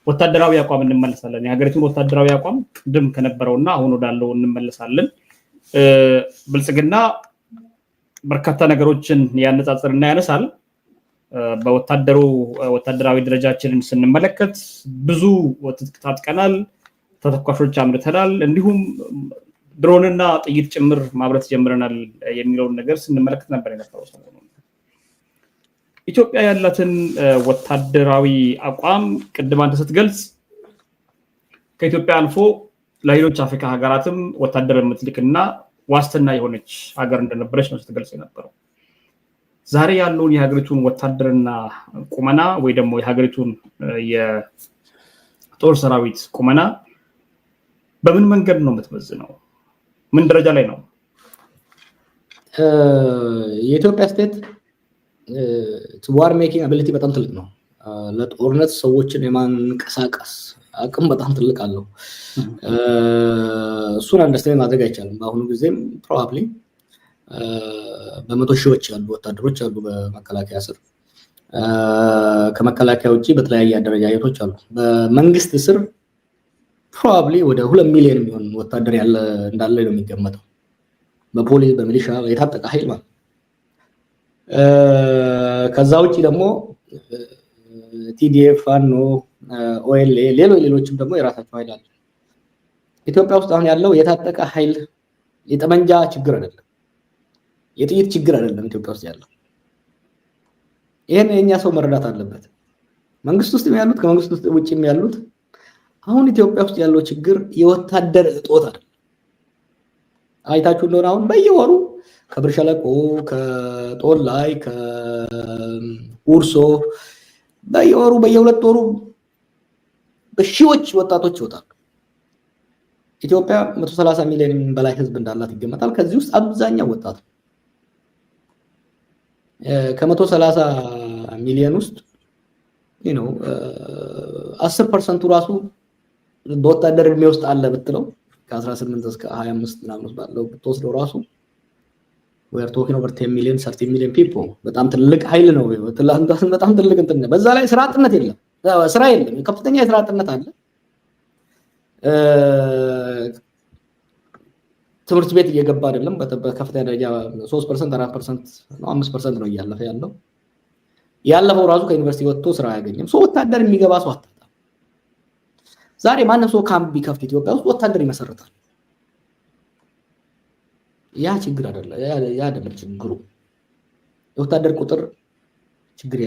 ወታደራዊ አቋም እንመለሳለን። የሀገሪቱን ወታደራዊ አቋም ቅድም ከነበረውና አሁን ወዳለው እንመለሳለን። ብልጽግና በርካታ ነገሮችን ያነጻጽርና ያነሳል። ወታደራዊ ደረጃችንን ስንመለከት ብዙ ትጥቅ ታጥቀናል፣ ተተኳሾች አምርተናል፣ እንዲሁም ድሮንና ጥይት ጭምር ማምረት ጀምረናል የሚለውን ነገር ስንመለከት ነበር የነበረው ሰሞኑን። ኢትዮጵያ ያላትን ወታደራዊ አቋም ቅድም አንተ ስትገልጽ ከኢትዮጵያ አልፎ ለሌሎች አፍሪካ ሀገራትም ወታደር የምትልክና ዋስትና የሆነች ሀገር እንደነበረች ነው ስትገልጽ የነበረው። ዛሬ ያለውን የሀገሪቱን ወታደርና ቁመና ወይ ደግሞ የሀገሪቱን የጦር ሰራዊት ቁመና በምን መንገድ ነው የምትመዝነው? ምን ደረጃ ላይ ነው? የኢትዮጵያ ስቴት ዋር ሜኪንግ አቢሊቲ በጣም ትልቅ ነው። ለጦርነት ሰዎችን የማንቀሳቀስ አቅም በጣም ትልቅ አለው። እሱን አንደርስታንድ ማድረግ አይቻልም። በአሁኑ ጊዜም ፕሮባብሊ በመቶ ሺዎች ያሉ ወታደሮች አሉ በመከላከያ ስር። ከመከላከያ ውጭ በተለያየ አደረጃጀቶች አሉ። በመንግስት ስር ፕሮባብሊ ወደ 2 ሚሊዮን የሚሆን ወታደር እንዳለ ነው የሚገመተው። በፖሊስ በሚሊሻ የታጠቀ ኃይል ማለት። ከዛ ውጭ ደግሞ ቲዲኤፍ፣ ፋኖ፣ ኦኤልኤ ሌሎችም ደግሞ የራሳቸው ኃይል አለ። ኢትዮጵያ ውስጥ አሁን ያለው የታጠቀ ኃይል የጠመንጃ ችግር አይደለም፣ የጥይት ችግር አይደለም። ኢትዮጵያ ውስጥ ያለው ይሄን የኛ ሰው መረዳት አለበት። መንግስት ውስጥ ያሉት ከመንግስት ውስጥ ውጭም ያሉት አሁን ኢትዮጵያ ውስጥ ያለው ችግር የወታደር እጦት አይደለም። አይታችሁ እንደሆነ አሁን በየወሩ ከብር ሸለቆ፣ ከጦል ላይ፣ ከኡርሶ በየወሩ በየሁለት ወሩ በሺዎች ወጣቶች ይወጣሉ። ኢትዮጵያ 130 ሚሊዮን በላይ ህዝብ እንዳላት ይገመታል። ከዚህ ውስጥ አብዛኛው ወጣት ነው። ከ130 ሚሊዮን ውስጥ 10% ራሱ በወታደር እድሜ ውስጥ አለ ብትለው ከ18 እስከ 25 ምናምን ባለው ብትወስደው ራሱ we are talking over 10 million 30 million people በጣም ትልቅ ኃይል ነው። በጣም ትልቅ እንትን ነው። በዛ ላይ ስራ አጥነት የለም፣ ስራ የለም፣ ከፍተኛ የስራ አጥነት አለ። ትምህርት ቤት እየገባ አይደለም። በከፍተኛ ደረጃ 3% 4% ነው 5% ነው እያለፈ ያለው። ያለፈው ራሱ ከዩኒቨርሲቲ ወጥቶ ስራ አያገኝም። ሰው ወታደር የሚገባ ሰው አጣጣ። ዛሬ ማንም ሰው ካምፕ ቢከፍት ኢትዮጵያ ውስጥ ወታደር ይመሰርታል። ያ ችግር አይደለም፣ ያ አይደለም ችግሩ። የወታደር ቁጥር ችግር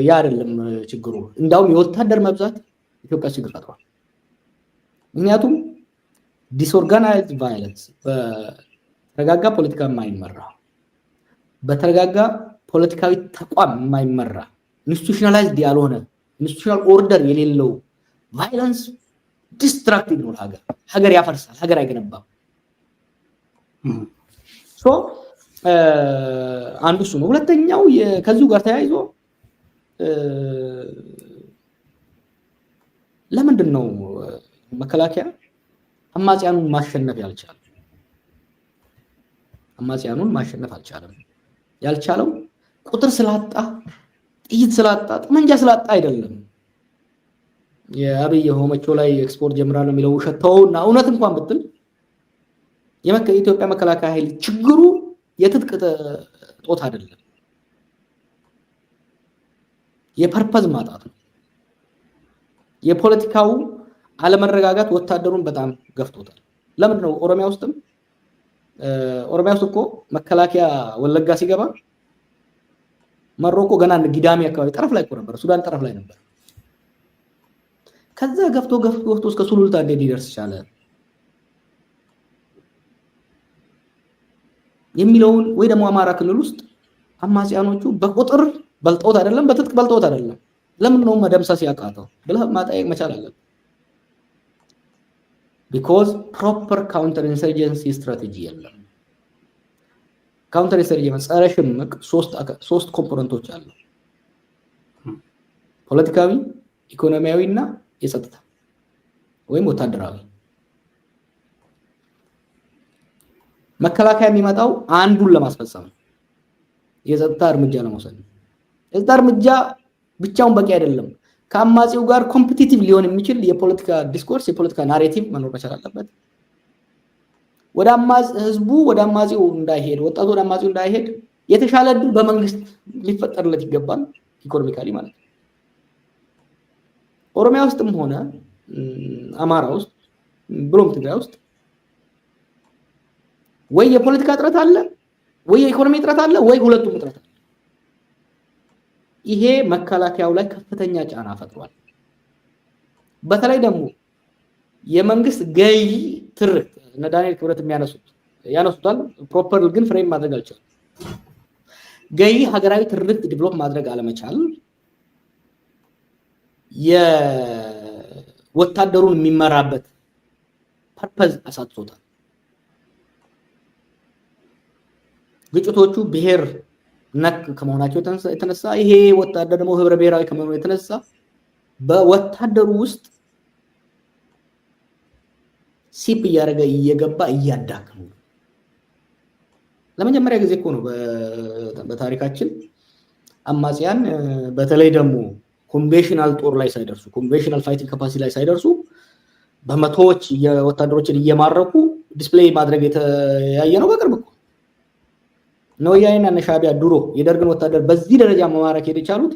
ያ አይደለም ችግሩ። እንዳውም የወታደር መብዛት ኢትዮጵያ ችግር ፈጥሯል። ምክንያቱም ዲስኦርጋናይዝድ ቫዮለንስ በተረጋጋ ፖለቲካ የማይመራ በተረጋጋ ፖለቲካዊ ተቋም የማይመራ ኢንስቲቱሽናላይዝድ ያልሆነ ኢንስቲቱሽናል ኦርደር የሌለው ቫዮለንስ ዲስትራክቲቭ ነው። ሀገር ያፈርሳል፣ ሀገር አይገነባም። አንዱ እሱ ነው። ሁለተኛው ከዚሁ ጋር ተያይዞ ለምንድን ነው መከላከያ አማጽያኑን ማሸነፍ ያልቻለው? አማጽያኑን ማሸነፍ አልቻለም። ያልቻለው ቁጥር ስላጣ፣ ጥይት ስላጣ፣ ጠመንጃ ስላጣ አይደለም። የአብይ ሆመቾ ላይ ኤክስፖርት ጀምራለሁ የሚለው ውሸት ተውና እውነት እንኳን ብትል የኢትዮጵያ መከላከያ ኃይል ችግሩ የትጥቅ ጦት አይደለም፣ የፐርፐዝ ማጣት ነው። የፖለቲካው አለመረጋጋት ወታደሩን በጣም ገፍቶታል። ለምንድን ነው ኦሮሚያ ውስጥ እኮ መከላከያ ወለጋ ሲገባ መሮቆ ገና ጊዳሚ አካባቢ ጠረፍ ላይ ነበር፣ ሱዳን ጠረፍ ላይ ነበር። ከዛ ገፍቶ እስከ ሱሉልታ እንዴት ሊደርስ ቻለ የሚለውን ወይ ደግሞ አማራ ክልል ውስጥ አማጽያኖቹ በቁጥር በልጠውት አይደለም፣ በትጥቅ በልጠውት አይደለም፣ ለምን ነው መደምሰስ ያቃተው ብለህ ማጠየቅ መቻል አለብህ። because proper counter insurgency strategy የለም። counter insurgency ጸረ ሽምቅ ሶስት ኮምፖነንቶች አሉ፣ ፖለቲካዊ፣ ኢኮኖሚያዊና የጸጥታ ወይም ወታደራዊ። መከላከያ የሚመጣው አንዱን ለማስፈጸም ነው፣ የጸጥታ እርምጃ ለመውሰድ ነው። የጸጥታ እርምጃ ብቻውን በቂ አይደለም። ከአማጺው ጋር ኮምፒቲቲቭ ሊሆን የሚችል የፖለቲካ ዲስኮርስ የፖለቲካ ናሬቲቭ መኖር መቻል አለበት። ህዝቡ ወደ አማጺው እንዳይሄድ ወጣቱ ወደ አማጺው እንዳይሄድ የተሻለ እድል በመንግስት ሊፈጠርለት ይገባል ኢኮኖሚካሊ ማለት ነው። ኦሮሚያ ውስጥም ሆነ አማራ ውስጥ ብሎም ትግራይ ውስጥ ወይ የፖለቲካ እጥረት አለ ወይ የኢኮኖሚ እጥረት አለ ወይ ሁለቱም እጥረት አለ። ይሄ መከላከያው ላይ ከፍተኛ ጫና ፈጥሯል። በተለይ ደግሞ የመንግስት ገዢ ትርክ እነ ዳንኤል ክብረት ያነሱታል ፕሮፐር ግን ፍሬም ማድረግ አልቻለም። ገዢ ሀገራዊ ትርክ ዲቨሎፕ ማድረግ አለመቻል የወታደሩን የሚመራበት ፐርፐዝ አሳጥቶታል። ግጭቶቹ ብሔር ነክ ከመሆናቸው የተነሳ ይሄ ወታደር ደግሞ ህብረ ብሔራዊ ከመሆኑ የተነሳ በወታደሩ ውስጥ ሲፕ እያደረገ እየገባ እያዳከሙ ነው። ለመጀመሪያ ጊዜ እኮ ነው በታሪካችን አማጺያን በተለይ ደግሞ ኮንቬንሽናል ጦር ላይ ሳይደርሱ ኮንቬንሽናል ፋይቲንግ ካፓሲቲ ላይ ሳይደርሱ በመቶዎች የወታደሮችን እየማረኩ ዲስፕሌይ ማድረግ የተያየ ነው በቅርብ እኮ ነው። ወያኔና ሻዕቢያ ድሮ የደርግን ወታደር በዚህ ደረጃ መማረክ የቻሉት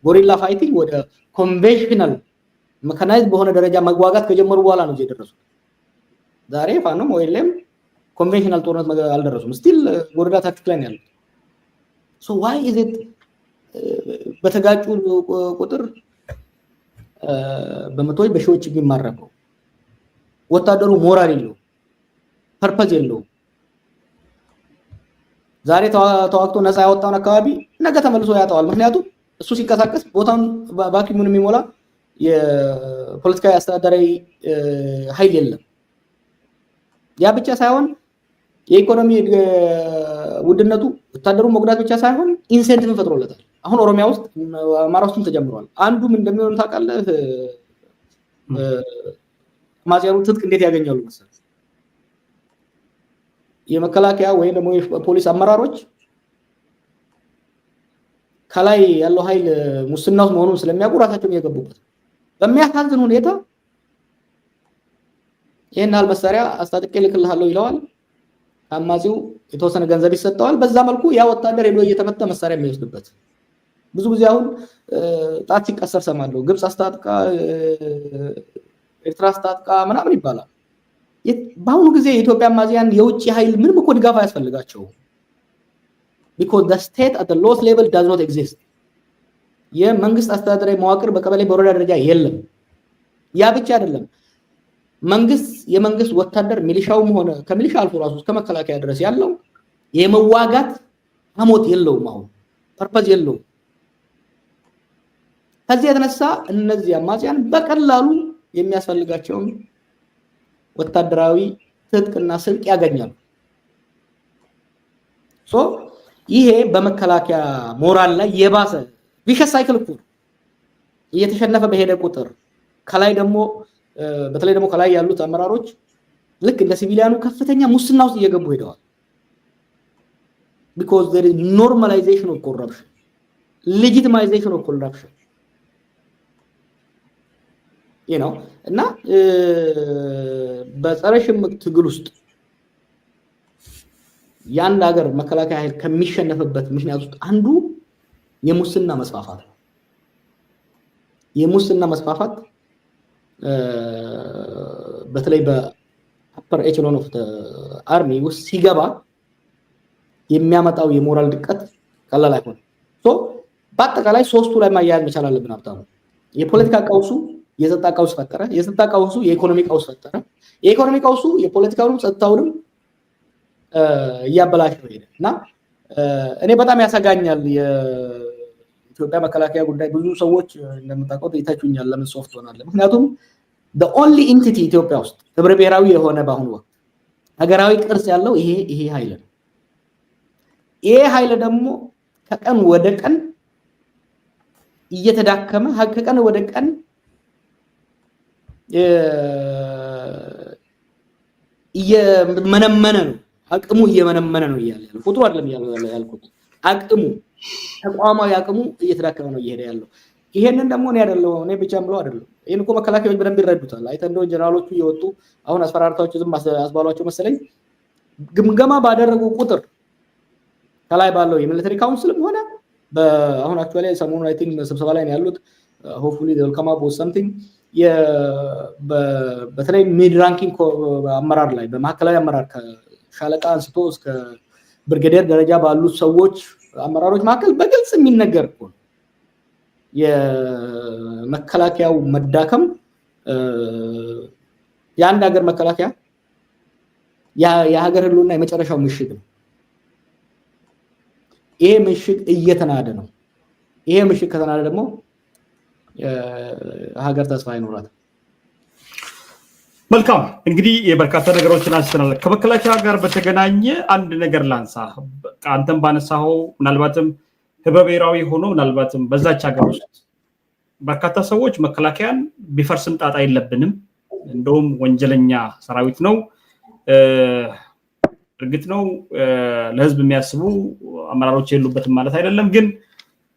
ከጎሪላ ፋይቲንግ ወደ ኮንቬንሽናል መካናይዝድ በሆነ ደረጃ መዋጋት ከጀመሩ በኋላ ነው የደረሱት። ዛሬ ፋኖም ወይለም ኮንቬንሽናል ጦርነት አልደረሱም። ስቲል ጎሪላ ታክቲክ ላይ ያሉት። ሶ ዋይ ኢዝ ኢት በተጋጩ ቁጥር በመቶዎች በሺዎች የሚማረከው ወታደሩ ሞራል የለው ፐርፐዝ የለው። ዛሬ ተዋክቶ ነፃ ያወጣውን አካባቢ ነገ ተመልሶ ያጣዋል። ምክንያቱም እሱ ሲንቀሳቀስ ቦታውን ቫኪዩምን የሚሞላ የፖለቲካዊ አስተዳደራዊ ኃይል የለም። ያ ብቻ ሳይሆን የኢኮኖሚ ውድነቱ ወታደሩን መጉዳት ብቻ ሳይሆን ኢንሴንቲቭን ፈጥሮለታል። አሁን ኦሮሚያ ውስጥ አማራ ውስጥም ተጀምሯል። አንዱም እንደሚሆን ታውቃለህ ማዚያሩ ትጥቅ እንዴት ያገኛሉ መሰለህ? የመከላከያ ወይ ደግሞ የፖሊስ አመራሮች ከላይ ያለው ኃይል ሙስና ውስጥ መሆኑን ስለሚያውቁ ራሳቸውን እየገቡበት በሚያሳዝን ሁኔታ ይሄን ያህል መሳሪያ አስታጥቄ ልክልሃለሁ ይለዋል። አማጺው የተወሰነ ገንዘብ ይሰጠዋል። በዛ መልኩ ያ ወታደር ሄዶ እየተፈተ መሳሪያ የሚወስድበት ብዙ ጊዜ አሁን ጣት ሲቀሰር ሰማለሁ። ግብጽ አስታጥቃ ኤርትራ አስታጥቃ ምናምን ይባላል። በአሁኑ ጊዜ የኢትዮጵያ አማጺያን የውጭ ኃይል ምንም እኮ ድጋፍ አያስፈልጋቸውም። because the state at the lowest level does not exist. የመንግስት አስተዳደራዊ መዋቅር በቀበሌ በወረዳ ደረጃ የለም። ያ ብቻ አይደለም። የመንግስት ወታደር ሚሊሻውም ሆነ ከሚሊሻ አልፎ ራሱ እስከ መከላከያ ድረስ ያለው የመዋጋት አሞት የለውም። አሁን ፐርፐዝ የለውም። ከዚህ የተነሳ እነዚህ አማጺያን በቀላሉ የሚያስፈልጋቸውን ወታደራዊ ትጥቅና ስልቅ ያገኛሉ። ሶ ይሄ በመከላከያ ሞራል ላይ የባሰ ቪሸስ ሳይክል እኮ እየተሸነፈ በሄደ ቁጥር ከላይ ደግሞ በተለይ ደግሞ ከላይ ያሉት አመራሮች ልክ እንደ ሲቪሊያኑ ከፍተኛ ሙስና ውስጥ እየገቡ ሄደዋል። because there is normalization of corruption, legitimization of corruption, you know እና በጸረ ሽምቅ ትግል ውስጥ ያን ሀገር መከላከያ ኃይል ከሚሸነፍበት ምክንያት ውስጥ አንዱ የሙስና መስፋፋት ነው። የሙስና መስፋፋት በተለይ በአፐር ኤችሎን ኦፍ አርሚ ውስጥ ሲገባ የሚያመጣው የሞራል ድቀት ቀላል አይሆንም። ሶ በአጠቃላይ ሶስቱ ላይ ማያያዝ መቻል አለብን። ሀብታሙ የፖለቲካ ቀውሱ የጸጥታ ቀውስ ፈጠረ፣ የጸጥታ ቀውሱ የኢኮኖሚ ቀውስ ፈጠረ፣ የኢኮኖሚ ቀውሱ የፖለቲካውንም ጸጥታውንም እያበላሸው ሄደ እና እኔ በጣም ያሰጋኛል የኢትዮጵያ መከላከያ ጉዳይ። ብዙ ሰዎች እንደምታውቁት ይታቹኛል ለምን ሶፍት ሆናለ። ምክንያቱም the only entity ኢትዮጵያ ውስጥ ህብረ ብሔራዊ የሆነ በአሁኑ ወቅት ሀገራዊ ቅርጽ ያለው ይሄ ኃይል ነው። ይሄ ኃይል ደግሞ ከቀን ወደ ቀን እየተዳከመ ከቀን ወደ ቀን እየመነመነ ነው። አቅሙ እየመነመነ ነው ይያለ ቁጥሩ አይደለም ያልኩት አቅሙ ተቋማዊ አቅሙ እየተዳከመ ነው እየሄደ ያለው። ይሄንን ደግሞ እኔ አይደለም እኔ ብቻ ብለው አይደለም። ይሄን እኮ መከላከያዎች በደንብ ይረዱታል። አይተን እንደው ጀነራሎቹ እየወጡ አሁን አስፈራርታቸው ዝም አስባሏቸው መሰለኝ ግምገማ ባደረጉ ቁጥር ከላይ ባለው የሚሊተሪ ካውንስልም ሆነ አሁን አክቹዋሊ ሰሞኑን አይ ቲንክ ስብሰባ ላይ ነው ያሉት ሆፕፉሊ they will come up with something በተለይ ሚድ ራንኪንግ አመራር ላይ በማዕከላዊ አመራር ከሻለቃ አንስቶ እስከ ብርጌዴር ደረጃ ባሉት ሰዎች አመራሮች መካከል በግልጽ የሚነገር እኮ የመከላከያው መዳከም የአንድ ሀገር መከላከያ የሀገር ህልውና የመጨረሻው ምሽግ ነው። ይሄ ምሽግ እየተናደ ነው። ይሄ ምሽግ ከተናደ ደግሞ ሀገር ተስፋ አይኖራትም። መልካም እንግዲህ የበርካታ ነገሮችን አንስተናል። ከመከላከያ ጋር በተገናኘ አንድ ነገር ላንሳ። አንተም ባነሳው ምናልባትም ህብረ ብሔራዊ ሆኖ ምናልባትም በዛች ሀገር ውስጥ በርካታ ሰዎች መከላከያን ቢፈርስም ጣጣ የለብንም እንደውም ወንጀለኛ ሰራዊት ነው እርግጥ ነው ለህዝብ የሚያስቡ አመራሮች የሉበትም ማለት አይደለም። ግን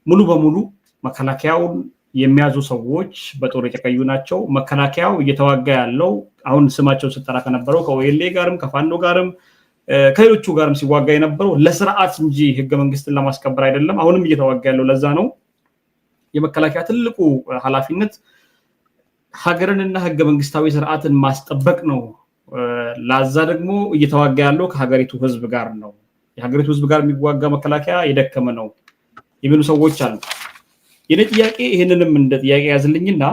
ሙሉ በሙሉ መከላከያውን የሚያዙ ሰዎች በጦር የተቀዩ ናቸው። መከላከያው እየተዋጋ ያለው አሁን ስማቸው ሲጠራ ከነበረው ከኦኤልኤ ጋርም ከፋኖ ጋርም ከሌሎቹ ጋርም ሲዋጋ የነበረው ለስርዓት እንጂ ህገ መንግስትን ለማስከበር አይደለም። አሁንም እየተዋጋ ያለው ለዛ ነው። የመከላከያ ትልቁ ኃላፊነት ሀገርንና ህገ መንግስታዊ ስርዓትን ማስጠበቅ ነው። ላዛ ደግሞ እየተዋጋ ያለው ከሀገሪቱ ህዝብ ጋር ነው። የሀገሪቱ ህዝብ ጋር የሚዋጋ መከላከያ የደከመ ነው የሚሉ ሰዎች አሉ። የኔ ጥያቄ ይሄንንም እንደ ጥያቄ ያዝልኝና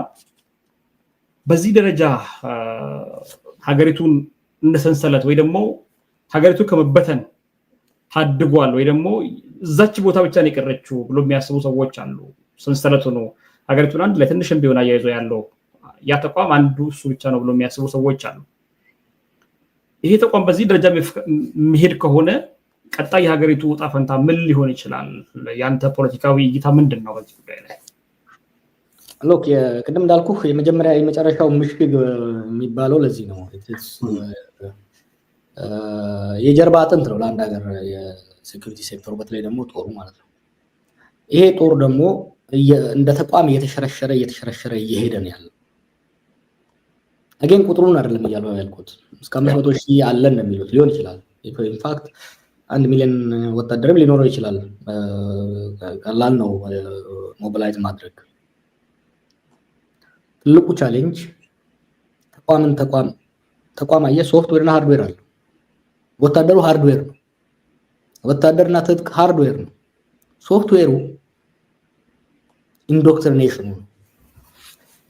በዚህ ደረጃ ሀገሪቱን እንደ ሰንሰለት ወይ ደግሞ ሀገሪቱ ከመበተን ታድጓል ወይ ደግሞ እዛች ቦታ ብቻ ነው የቀረችው ብሎ የሚያስቡ ሰዎች አሉ። ሰንሰለቱ ነው ሀገሪቱን አንድ ላይ ትንሽም ቢሆን አያይዞ ያለው ያ ተቋም አንዱ እሱ ብቻ ነው ብሎ የሚያስቡ ሰዎች አሉ። ይሄ ተቋም በዚህ ደረጃ መሄድ ከሆነ ቀጣይ የሀገሪቱ ዕጣ ፈንታ ምን ሊሆን ይችላል? ያንተ ፖለቲካዊ እይታ ምንድን ነው በዚህ ጉዳይ ላይ? ሎክ ቅድም እንዳልኩህ የመጀመሪያ የመጨረሻው ምሽግ የሚባለው ለዚህ ነው። የጀርባ አጥንት ነው ለአንድ ሀገር የሴኩሪቲ ሴክተሩ በተለይ ደግሞ ጦሩ ማለት ነው። ይሄ ጦር ደግሞ እንደ ተቋም እየተሸረሸረ እየሄደ ነው ያለው። አገን ቁጥሩን አይደለም እያለው ያልኩት እስከ 500,000 አለን ነው የሚሉት ሊሆን ይችላል። ኢንፋክት 1 ሚሊዮን ወታደርም ሊኖረው ይችላል። ቀላል ነው ሞቢላይዝ ማድረግ። ትልቁ ቻሌንጅ ተቋም አየ ሶፍትዌር እና ሃርድዌር አለ። ወታደሩ ሃርድዌር ነው። ወታደርና ትጥቅ ሃርድዌር ነው። ሶፍትዌሩ ኢንዶክትሪኔሽን ነው።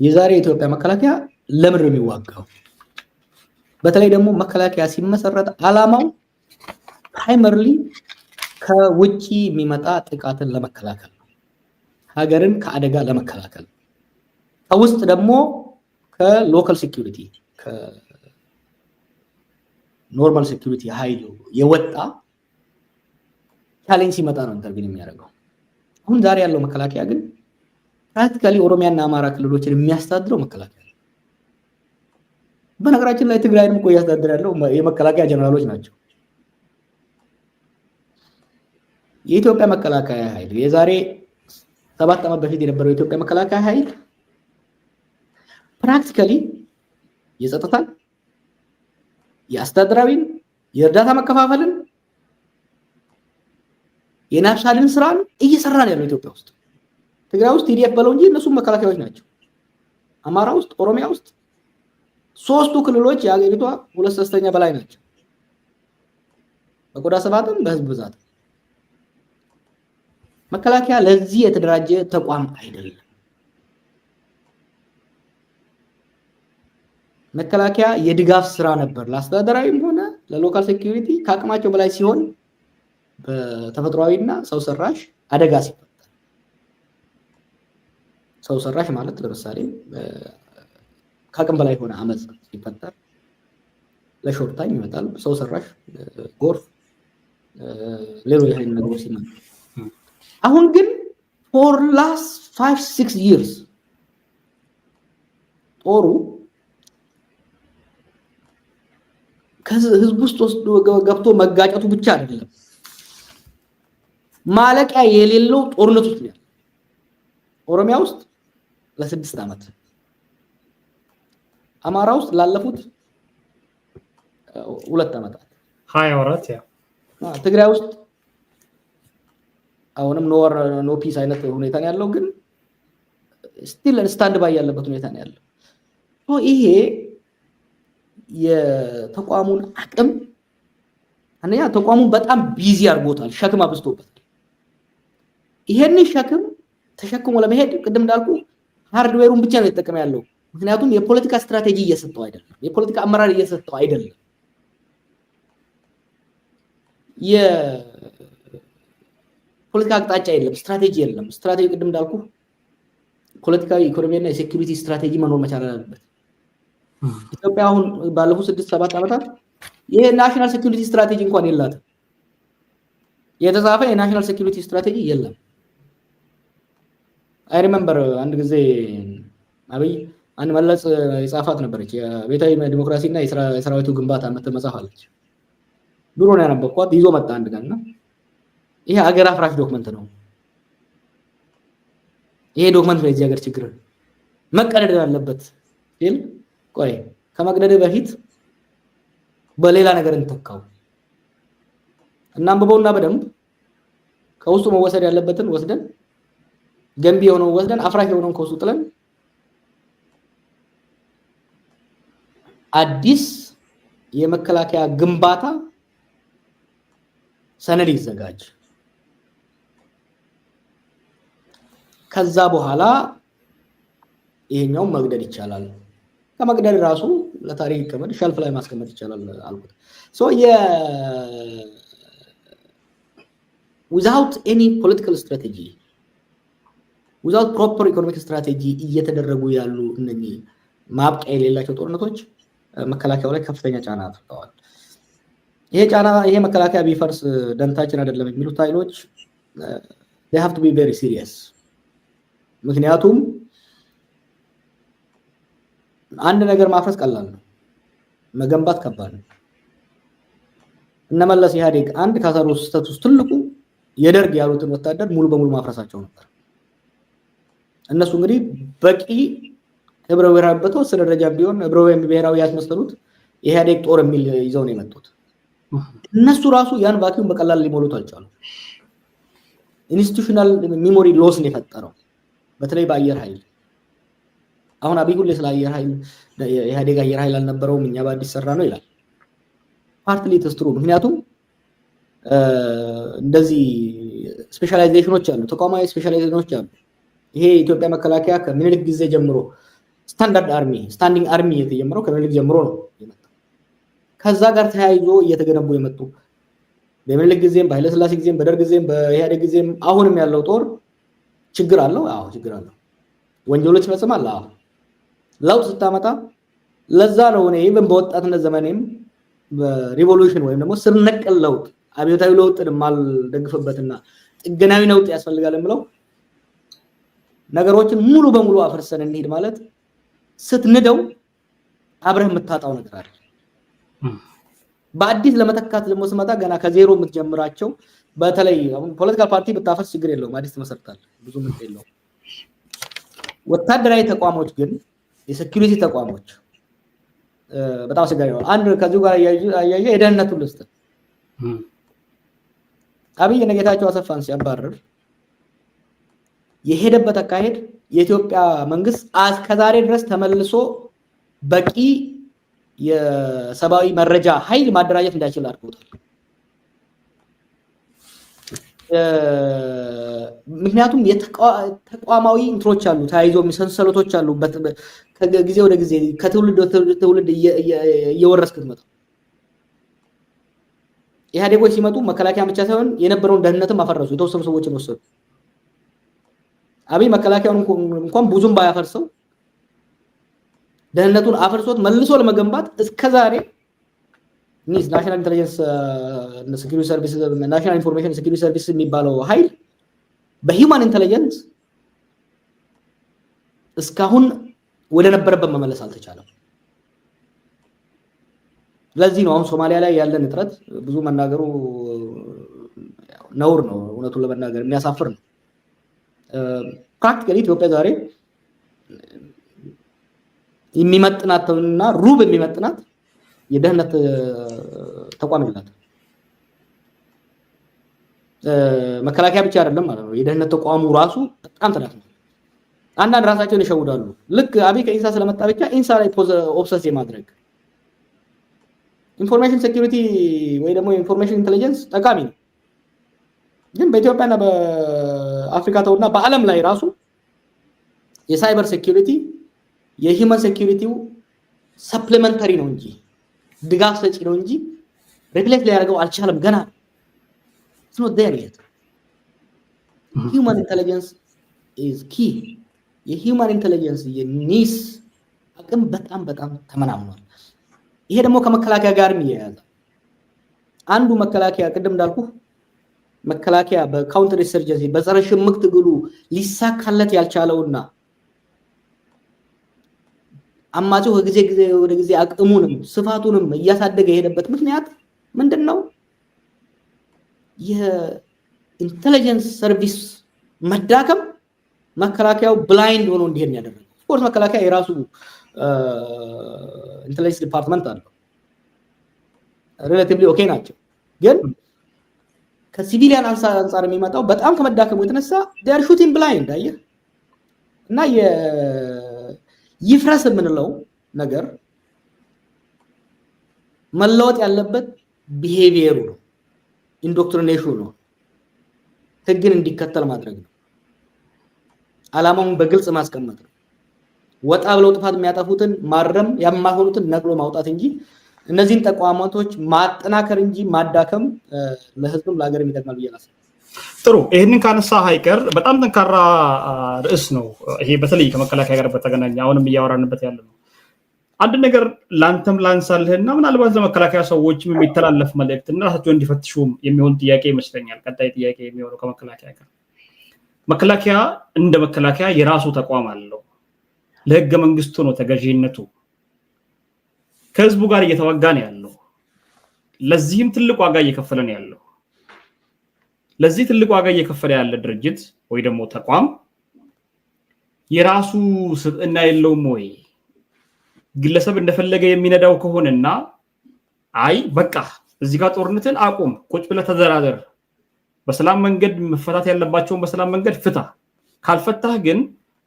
የዛሬ ኢትዮጵያ መከላከያ ለምን ነው የሚዋጋው? በተለይ ደግሞ መከላከያ ሲመሰረት አላማው ፕራይመርሊ ከውጪ የሚመጣ ጥቃትን ለመከላከል ነው። ሀገርን ከአደጋ ለመከላከል ከውስጥ ደግሞ ከሎካል ሴኩሪቲ ከኖርማል ሴኩሪቲ ኃይሉ የወጣ ቻሌንጅ ሲመጣ ነው ኢንተርቪን የሚያደርገው። አሁን ዛሬ ያለው መከላከያ ግን ፕራክቲካሊ ኦሮሚያና አማራ ክልሎችን የሚያስተዳድረው መከላከያ ነው። በነገራችን ላይ ትግራይንም እኮ እያስተዳደረ ያለው የመከላከያ ጀነራሎች ናቸው። የኢትዮጵያ መከላከያ ኃይል የዛሬ 7 ዓመት በፊት የነበረው የኢትዮጵያ መከላከያ ኃይል ፕራክቲካሊ የጸጥታን፣ የአስተዳደራዊን፣ የእርዳታ መከፋፈልን፣ የናሽናልን ስራን እየሰራ ነው ያለው ኢትዮጵያ ውስጥ። ትግራይ ውስጥ ቲዲኤፍ በለው እንጂ እነሱም መከላከያዎች ናቸው። አማራ ውስጥ፣ ኦሮሚያ ውስጥ ሶስቱ ክልሎች የሀገሪቷ 2/3 በላይ ናቸው። በቆዳ ስፋትም በህዝብ ብዛት መከላከያ ለዚህ የተደራጀ ተቋም አይደለም። መከላከያ የድጋፍ ስራ ነበር ለአስተዳደራዊም ሆነ ለሎካል ሴኩሪቲ ከአቅማቸው በላይ ሲሆን በተፈጥሯዊና ሰው ሰራሽ አደጋ ሲፈጠር፣ ሰው ሰራሽ ማለት ለምሳሌ ከአቅም በላይ ሆነ አመጽ ሲፈጠር ለሾርት ታይም ይመጣል። ሰው ሰራሽ ጎርፍ፣ ሌሎች አይነት ነገሮች ሲመጡ አሁን ግን for last 5-6 years ጦሩ ከህዝብ ውስጥ ገብቶ መጋጨቱ ብቻ አይደለም፣ ማለቂያ የሌለው ጦርነት ውስጥ ነው። ኦሮሚያ ውስጥ ለ6 ዓመት፣ አማራ ውስጥ ላለፉት 2 ዓመታት 20 ወራት ያ ትግራይ ውስጥ አሁንም ኖ ፒስ አይነት ሁኔታ ነው ያለው፣ ግን ስቲል ስታንድ ባይ ያለበት ሁኔታ ነው ያለው። ይሄ የተቋሙን አቅም አንደኛ ተቋሙን በጣም ቢዚ አድርጎታል፣ ሸክም አብዝቶበታል። ይሄንን ሸክም ተሸክሞ ለመሄድ ቅድም እንዳልኩ ሃርድዌሩን ብቻ ነው የተጠቀመ ያለው። ምክንያቱም የፖለቲካ ስትራቴጂ እየሰጠው አይደለም፣ የፖለቲካ አመራር እየሰጠው አይደለም። የፖለቲካ አቅጣጫ የለም፣ ስትራቴጂ የለም። ስትራቴጂ ቅድም እንዳልኩ ፖለቲካዊ፣ ኢኮኖሚያዊ እና የሴኩሪቲ ስትራቴጂ መኖር መቻል አለበት። ኢትዮጵያ አሁን ባለፉት 6-7 ዓመታት ይሄ ናሽናል ሴኩሪቲ ስትራቴጂ እንኳን የላትም። የተጻፈ የናሽናል ሴኩሪቲ ስትራቴጂ የለም። አይ ሪሜምበር አንድ ጊዜ አብይ አንድ መለጽ የጻፋት ነበረች፣ የቤታዊ ዲሞክራሲ እና የሰራዊቱ ግንባታ መጽሐፍ አለች። ድሮ ነው ያነበብኳት፣ ይዞ መጣ አንድ ቀንና ይሄ ሀገር አፍራሽ ዶክመንት ነው፣ ይሄ ዶክመንት ነው የዚህ ሀገር ችግር መቀደድ አለበት ሲል፣ ቆይ ከመቅደድ በፊት በሌላ ነገር እንተካው እና አንብበውና በደንብ ከውስጡ መወሰድ ያለበትን ወስደን ገንቢ የሆነው ወስደን አፍራሽ የሆነውን ከውስጡ ጥለን አዲስ የመከላከያ ግንባታ ሰነድ ይዘጋጅ። ከዛ በኋላ ይሄኛው መግደል ይቻላል። ከመግደል ራሱ ለታሪክ ይቀመጥ፣ ሸልፍ ላይ ማስቀመጥ ይቻላል አልኩት። without any political strategy, without proper economic strategy እየተደረጉ ያሉ እነኚህ ማብቂያ የሌላቸው ጦርነቶች መከላከያው ላይ ከፍተኛ ጫና አጥተዋል። ይሄ መከላከያ ቢፈርስ ደንታችን አይደለም የሚሉት ኃይሎች they have to be very serious። ምክንያቱም አንድ ነገር ማፍረስ ቀላል ነው፣ መገንባት ከባድ ነው። እነመለስ ኢህአዴግ አንድ ካሳሩ ስታቱስ ትልቁ የደርግ ያሉትን ወታደር ሙሉ በሙሉ ማፍረሳቸው ነበር። እነሱ እንግዲህ በቂ ህብረ ብሔራዊ በተወሰነ ደረጃ ቢሆን ህብረ ብሔራዊ ያስመሰሉት ኢህአዴግ ጦር የሚል ይዘው ነው የመጡት። እነሱ ራሱ ያን ቫኪዩም በቀላል ሊሞሉት አልቻሉም። ኢንስቲትዩሽናል ሚሞሪ ሎስ ነው የፈጠረው፣ በተለይ በአየር ኃይል። አሁን አብይ ሁሌ ስለ አየር ኃይል ኢህአዴግ አየር ኃይል አልነበረውም እኛ በአዲስ ሰራ ነው ይላል። ፓርትሊ ተስትሩ። ምክንያቱም እንደዚህ ስፔሻላይዜሽኖች አሉ፣ ተቋማዊ ስፔሻላይዜሽኖች አሉ። ይሄ የኢትዮጵያ መከላከያ ከምኒልክ ጊዜ ጀምሮ ስታንዳርድ አርሚ ስታንዲንግ አርሚ የተጀመረው ከምኒልክ ጀምሮ ነው የመጣው። ከዛ ጋር ተያይዞ እየተገነቡ የመጡ በምኒልክ ጊዜም በኃይለ ሥላሴ ጊዜም በደርግ ጊዜም በኢህአዴግ ጊዜም አሁንም ያለው ጦር ችግር አለው። አዎ ችግር አለው። ወንጀሎች ይፈጽማል። አዎ ለውጥ ስታመጣ ለዛ ነው እኔ ኢቭን በወጣትነት ዘመኔም በሪቮሉሽን ወይም ደግሞ ስር ነቀል ለውጥ አብዮታዊ ለውጥን ማልደግፍበትና ጥገናዊ ለውጥ ያስፈልጋል የምለው ነገሮችን ሙሉ በሙሉ አፈርሰን እንሂድ ማለት ስትንደው አብረህ የምታጣው ነገር አለ። በአዲስ ለመተካት ደግሞ ስመጣ ገና ከዜሮ የምትጀምራቸው በተለይ ፖለቲካል ፓርቲ ብታፈርስ ችግር የለውም፣ አዲስ ተመሰርታል፣ ብዙ ምን የለውም። ወታደራዊ ተቋሞች ግን የሴኩሪቲ ተቋሞች በጣም አስቸጋሪ ነው። አንድ ከዚሁ ጋር ያያየ የደህንነቱን ልስጥ። አብይ ጌታቸው አሰፋን ሲያባርር የሄደበት አካሄድ የኢትዮጵያ መንግስት እስከዛሬ ድረስ ተመልሶ በቂ የሰብአዊ መረጃ ኃይል ማደራጀት እንዳይችል አድርጎታል። ምክንያቱም የተቋማዊ እንትሮች አሉ፣ ተያይዞ ሰንሰለቶች አሉ። ከጊዜ ወደ ጊዜ ከትውልድ ወደ ትውልድ እየወረስክ ትመጣ። ኢህአዴጎች ሲመጡ መከላከያ ብቻ ሳይሆን የነበረውን ደህንነትም አፈረሱ፣ የተወሰኑ ሰዎችን ወሰዱ። አብይ መከላከያውን እንኳን ብዙም ባያፈርሰው ደህንነቱን አፈርሶት መልሶ ለመገንባት እስከዛሬ ናሽናል ኢንተለጀንስ ሴኩሪቲ ሰርቪስ ናሽናል ኢንፎርሜሽን ሴኩሪቲ ሰርቪስ የሚባለው ኃይል በሂውማን ኢንተለጀንስ እስካሁን ወደ ነበረበት መመለስ አልተቻለም። ለዚህ ነው አሁን ሶማሊያ ላይ ያለን እጥረት ብዙ መናገሩ ነውር ነው እውነቱን ለመናገር የሚያሳፍር ነው ፕራክቲካሊ ኢትዮጵያ ዛሬ የሚመጥናትና ሩብ የሚመጥናት የደህንነት ተቋም የላትም መከላከያ ብቻ አይደለም ማለት ነው የደህንነት ተቋሙ ራሱ በጣም ተዳክሟል አንዳንድ ራሳቸውን ይሸውዳሉ ልክ አብይ ከኢንሳ ስለመጣ ብቻ ኢንሳ ላይ ኦብሰስ የማድረግ ኢንፎርሜሽን ሴኩሪቲ ወይ ደግሞ ኢንፎርሜሽን ኢንተለጀንስ ጠቃሚ ነው ግን በኢትዮጵያና በአፍሪካ ተውና በአለም ላይ ራሱ የሳይበር ሴኩሪቲ የሂውመን ሴኩሪቲው ሰፕሊመንተሪ ነው እንጂ ድጋፍ ሰጪ ነው እንጂ ሪፕሌስ ሊያደርገው አልቻለም ገና it's not there yet human intelligence is key የሂውመን ኢንተለጀንስ የኒስ አቅም በጣም ተመናምኗል ይሄ ደግሞ ከመከላከያ ጋርም ይያያዛል አንዱ መከላከያ ቅድም እንዳልኩ መከላከያ በካውንተር ኢንሰርጀንሲ በፀረ ሽምቅ ትግሉ ሊሳካለት ያልቻለውና አማጺው ከጊዜ ወደ ጊዜ አቅሙንም ስፋቱንም እያሳደገ የሄደበት ምክንያት ምንድነው የኢንተለጀንስ ሰርቪስ መዳከም መከላከያው ብላይንድ ሆኖ እንዲሄድ ያደረገው ኦፍኮርስ መከላከያ የራሱ ኢንተለጀንስ ዲፓርትመንት አለው ሪሌቲቭሊ ኦኬ ናቸው ግን ከሲቪሊያን አንፃር የሚመጣው በጣም ከመዳከሙ የተነሳ they are shooting blind አየህ እና ይፍረስ የምንለው ነገር መለወጥ ያለበት ቢሄቪየሩ ነው ኢንዶክትሪኔሽኑ ነው ህግን እንዲከተል ማድረግ ነው አላማውን በግልጽ ማስቀመጥ ነው ወጣ ብለው ጥፋት የሚያጠፉትን ማረም ያማሆኑትን ነቅሎ ማውጣት እንጂ እነዚህን ተቋማቶች ማጠናከር እንጂ ማዳከም ለህዝብም ለሀገር የሚጠቅማል ብያለሁ ጥሩ ይሄንን ካነሳ ሃይቀር በጣም ጠንካራ ርዕስ ነው ይሄ በተለይ ከመከላከያ ጋር በተገናኘ አሁንም እያወራንበት ያለ ነው አንድ ነገር ላንተም ላንሳልህና ምናልባት ለመከላከያ ሰዎችም የሚተላለፍ መልእክትና ራሳቸው እንዲፈትሹም የሚሆን ጥያቄ ይመስለኛል ቀጣይ ጥያቄ የሚሆነው ከመከላከያ ጋር መከላከያ እንደ መከላከያ የራሱ ተቋም አለው ለህገ መንግስቱ ነው ተገዢነቱ ከህዝቡ ጋር እየተዋጋ ነው ያለው ለዚህም ትልቅ ዋጋ እየከፈለ ነው ያለው ለዚህ ትልቅ ዋጋ እየከፈለ ያለ ድርጅት ወይ ደግሞ ተቋም የራሱ ስብዕና የለውም ወይ ግለሰብ እንደፈለገ የሚነዳው ከሆነና አይ በቃ እዚህ ጋር ጦርነትን አቁም ቁጭ ብለ ተደራደር በሰላም መንገድ መፈታት ያለባቸውን በሰላም መንገድ ፍታ ካልፈታህ ግን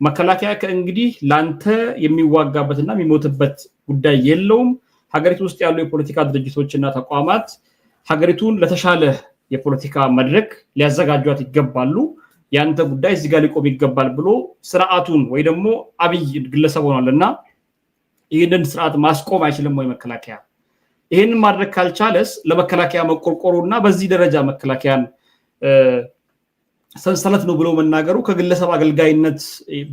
መከላከያ ከእንግዲህ ላንተ የሚዋጋበትና የሚሞትበት ጉዳይ የለውም ሀገሪቱ ውስጥ ያሉ የፖለቲካ ድርጅቶችና ተቋማት ሀገሪቱን ለተሻለ የፖለቲካ መድረክ ሊያዘጋጇት ይገባሉ ያንተ ጉዳይ እዚህ ጋር ሊቆም ይገባል ብሎ ስርዓቱን ወይ ደግሞ አብይ ግለሰብ ሆኗልና ይሄንን ስርዓት ማስቆም አይችልም ወይ መከላከያ ይሄንን ማድረግ ካልቻለስ ለመከላከያ መቆርቆሩና በዚህ ደረጃ መከላከያን ሰንሰለት ነው ብሎ መናገሩ ከግለሰብ አገልጋይነት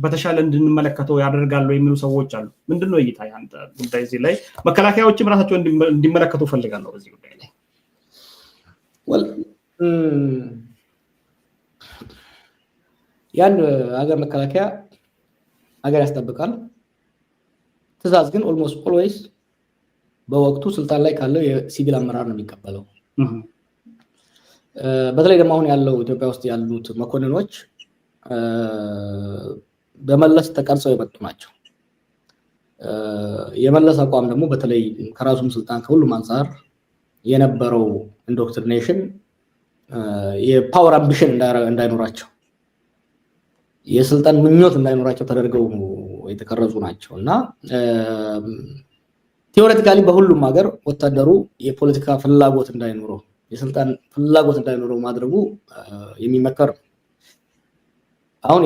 በተሻለ እንድንመለከተው ያደርጋል የሚሉ ሰዎች አሉ ምንድነው እይታ ያንተ ጉዳይ እዚህ ላይ መከላከያዎችም ራሳቸው እንዲመለከቱ ፈልጋለሁ በዚህ ጉዳይ ላይ well ያን ሀገር መከላከያ ሀገር ያስጠብቃል ትዛዝ ግን almost always በወቅቱ ስልጣን ላይ ካለው የሲቪል አመራር ነው የሚቀበለው በተለይ ደግሞ አሁን ያለው ኢትዮጵያ ውስጥ ያሉት መኮንኖች በመለስ ተቀርጸው የመጡ ናቸው የመለስ አቋም ደግሞ በተለይ ከራሱም ስልጣን ከሁሉም አንፃር የነበረው ኢንዶክትሪኔሽን የፓወር አምቢሽን እንዳይኖራቸው የስልጣን ምኞት እንዳይኖራቸው ተደርገው የተቀረጹ ናቸውና ቲዮሬቲካሊ በሁሉም ሀገር ወታደሩ የፖለቲካ ፍላጎት እንዳይኖረው የስልጣን ፍላጎት እንዳይኖረው ማድረጉ የሚመከር አሁን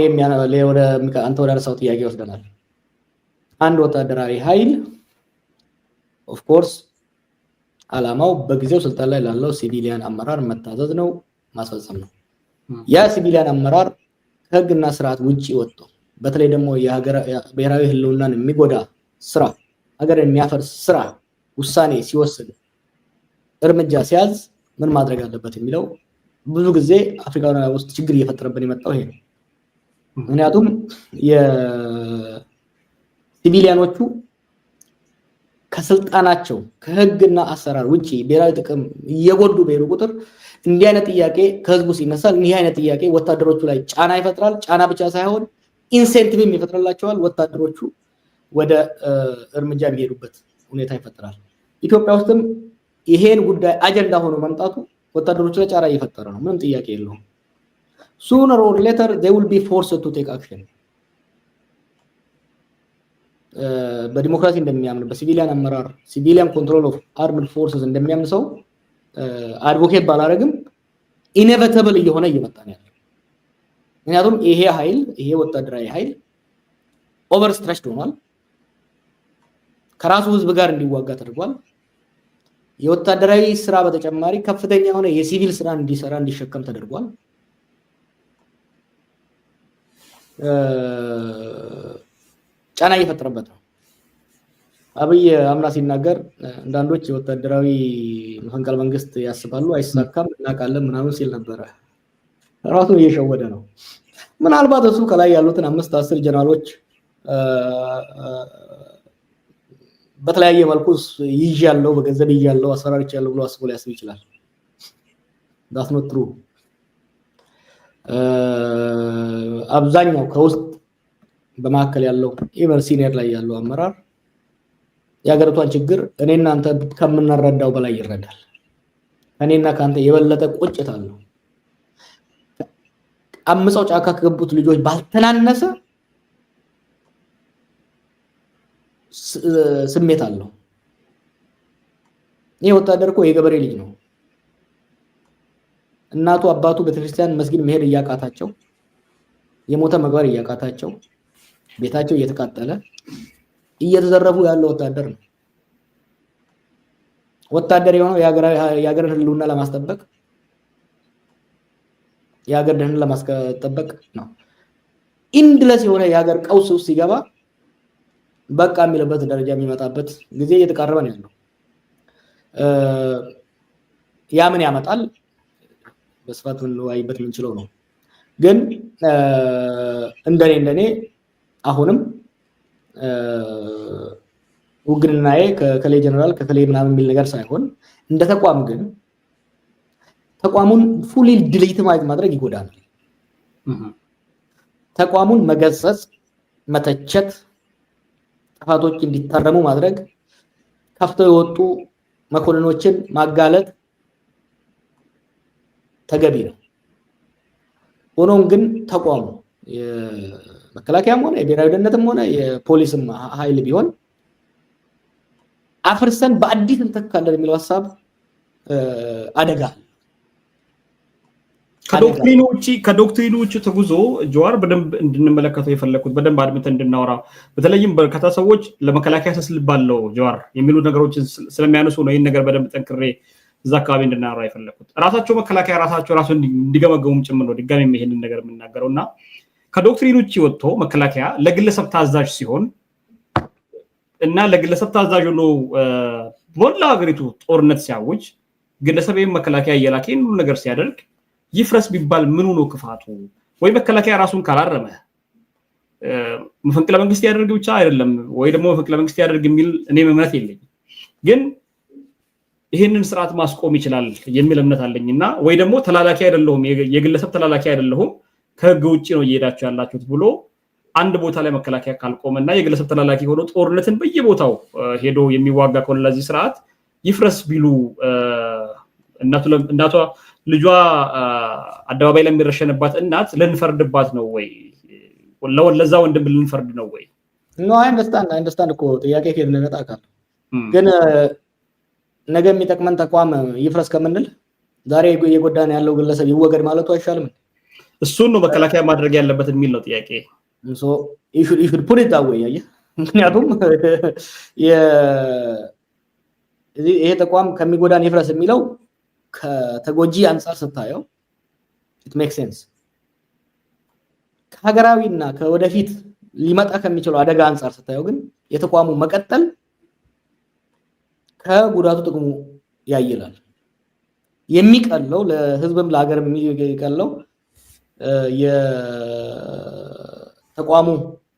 ወደ አንተ ወደ አነሳው ጥያቄ ወስደናል አንድ ወታደራዊ ኃይል ኦፍ ኮርስ አላማው በጊዜው ስልጣን ላይ ላለው ሲቪሊያን አመራር መታዘዝ ነው ማስፈጸም ነው ያ ሲቪሊያን አመራር ህግና ስርዓት ውጪ ወጥቶ በተለይ ደግሞ የሀገር ብሔራዊ ህልውናን የሚጎዳ ስራ ሀገር የሚያፈርስ ስራ ውሳኔ ሲወስድ እርምጃ ሲያዝ ምን ማድረግ አለበት የሚለው ብዙ ጊዜ አፍሪካ ውስጥ ችግር እየፈጠረብን የመጣው ይሄ ነው ምክንያቱም የሲቪሊያኖቹ ከስልጣናቸው ከህግና አሰራር ውጪ ብሔራዊ ጥቅም እየጎዱ በሄዱ ቁጥር እንዲህ አይነት ጥያቄ ከህዝቡ ሲነሳል እንዲህ አይነት ጥያቄ ወታደሮቹ ላይ ጫና ይፈጥራል። ጫና ብቻ ሳይሆን ኢንሴንቲቭም ይፈጥርላቸዋል። ወታደሮቹ ወደ እርምጃ የሚሄዱበት ሁኔታ ይፈጥራል። ኢትዮጵያ ውስጥም ይሄን ጉዳይ አጀንዳ ሆኖ መምጣቱ ወታደሮቹ ላይ ጫና እየፈጠረ ነው። ምንም ጥያቄ የለውም። sooner or later they will be forced to take action። በዲሞክራሲ እንደሚያምን በሲቪሊያን አመራር ሲቪሊያን ኮንትሮል ኦፍ አርምድ ፎርስስ እንደሚያምን ሰው አድቮኬት ባላረግም ኢኔቪታብል እየሆነ እየመጣ ነው ያለው። ምክንያቱም ይሄ ወታደራዊ ኃይል ኦቨር ስትሬችድ ሆኗል። ከራሱ ህዝብ ጋር እንዲዋጋ ተደርጓል። የወታደራዊ ስራ በተጨማሪ ከፍተኛ የሆነ የሲቪል ስራ እንዲሰራ እንዲሸከም ተደርጓል። ጫና እየፈጠረበት ነው። አብይ አምና ሲናገር አንዳንዶች የወታደራዊ መፈንቅለ መንግስት ያስባሉ፣ አይሳካም እናውቃለን ምናምን ሲል ነበረ። ራሱ እየሸወደ ነው። ምናልባት እሱ ከላይ ያሉትን 5-10 ጀነራሎች በተለያየ መልኩ ይያለው በገንዘብ ይያለው አሰራርች ያለው ብሎ አስቦ ሊያስብ ይችላል። that's not true። አብዛኛው ከውስጥ በማከለ ያለው ኢቨን ሲኒየር ላይ ያለው አመራር ያገረቷን ችግር እኔና አንተ ከምንረዳው በላይ ይረዳል። እኔና ካንተ የበለጠ ቁጭት አለው። አምፀው ጫካ ከገቡት ልጆች ባልተናነሰ ስሜት አለው። ይሄ ወታደር እኮ የገበሬ ልጅ ነው። እናቱ አባቱ ቤተክርስቲያን መስጊድ መሄድ እያቃታቸው የሞተ መግባር እያቃታቸው ቤታቸው እየተቃጠለ እየተዘረፉ ያለው ወታደር ነው። ወታደር የሆነው የሀገር ህልውና ለማስጠበቅ የሀገር ደህንነት ለማስጠበቅ ነው። ኢንድለስ የሆነ የሀገር ቀውስ ውስጥ ሲገባ በቃ የሚልበት ደረጃ የሚመጣበት ጊዜ እየተቃረበ ነው ያለው። ያ ምን ያመጣል? በስፋት እንወያይበት የምንችለው ነው። ግን እንደኔ አሁንም ውግንናዬ ከከሌ ጀነራል ከከሌ ምናምን የሚል ነገር ሳይሆን እንደ ተቋም ግን ተቋሙን ፉሊ ዲሊት ማድረግ ይጎዳናል። ተቋሙን መገሰጽ፣ መተቸት፣ ጥፋቶች እንዲታረሙ ማድረግ፣ ከፍተው የወጡ መኮንኖችን ማጋለጥ ተገቢ ነው። ሆኖም ግን ተቋሙ የመከላከያም ሆነ የብሔራዊ ደህንነትም ሆነ የፖሊስም ኃይል ቢሆን አፍርሰን በአዲስ እንተካለን የሚለው ሐሳብ አደጋ ከዶክትሪኑ ውጪ ተጉዞ ጀዋር በደንብ እንድንመለከተው የፈለኩት በደንብ አድምተን እንድናወራ በተለይም በርካታ ሰዎች ለመከላከያ ተስልባለው ጀዋር የሚሉ ነገሮችን ስለሚያነሱ ነው ይሄን ነገር በደንብ ጠንክሬ እዛ አካባቢ እንድናወራ የፈለኩት። ራሳቸው መከላከያ ራሱ እንዲገመገሙም ጭምር ነው ድጋሚ ይሄንን ነገር የምናገረውና ከዶክትሪኑ ውጪ ወጥቶ መከላከያ ለግለሰብ ታዛዥ ሲሆን እና ለግለሰብ ታዛዥ ሆኖ በሞላ ሀገሪቱ ጦርነት ሲያውጅ ግለሰብ መከላከያ እየላከ ሁሉ ነገር ሲያደርግ ይፍረስ ቢባል ምኑ ነው ክፋቱ? ወይ መከላከያ ራሱን ካላረመ መፈንቅለ መንግስት ያደርግ ብቻ አይደለም ወይ ደግሞ መፈንቅለ መንግስት ያደርግ የሚል እኔ እምነት የለኝም። ግን ይሄንን ስርዓት ማስቆም ይችላል የሚል እምነት አለኝና ወይ ደግሞ ተላላኪ አይደለሁም የግለሰብ ተላላኪ አይደለሁም ከህግ ውጪ ነው እየሄዳችሁ ያላችሁት ብሎ አንድ ቦታ ላይ መከላከያ ካልቆመና የግለሰብ ተላላኪ ሆኖ ጦርነትን በየቦታው ሄዶ የሚዋጋ ከሆነ ለዚህ ስርዓት ይፍረስ ቢሉ እናቷ ልጇ አደባባይ ላይ የሚረሸንባት እናት ልንፈርድባት ነው ወይ? ለዛ ወንድም ልንፈርድ ነው ወይ? No, I understand እኮ ጥያቄ ከነጣ አካል ግን ነገ የሚጠቅመን ተቋም ይፍረስ ከምንል ዛሬ የጎዳና ያለው ግለሰብ ይወገድ ማለቱ አይሻልም? እሱን ነው መከላከያ ማድረግ ያለበት የሚል ነው ጥያቄ። so you should put it that way ያየ ምክንያቱም ይሄ ተቋም ከሚጎዳን ይፍረስ የሚለው ከተጎጂ አንፃር ስታየው it makes sense። ከሀገራዊና ከወደፊት ሊመጣ ከሚችለው አደጋ አንፃር ስታየው ግን የተቋሙ መቀጠል ከጉዳቱ ጥቅሙ ያይላል። የሚቀለው ለህዝብም ለሀገርም የሚቀለው የተቋሙ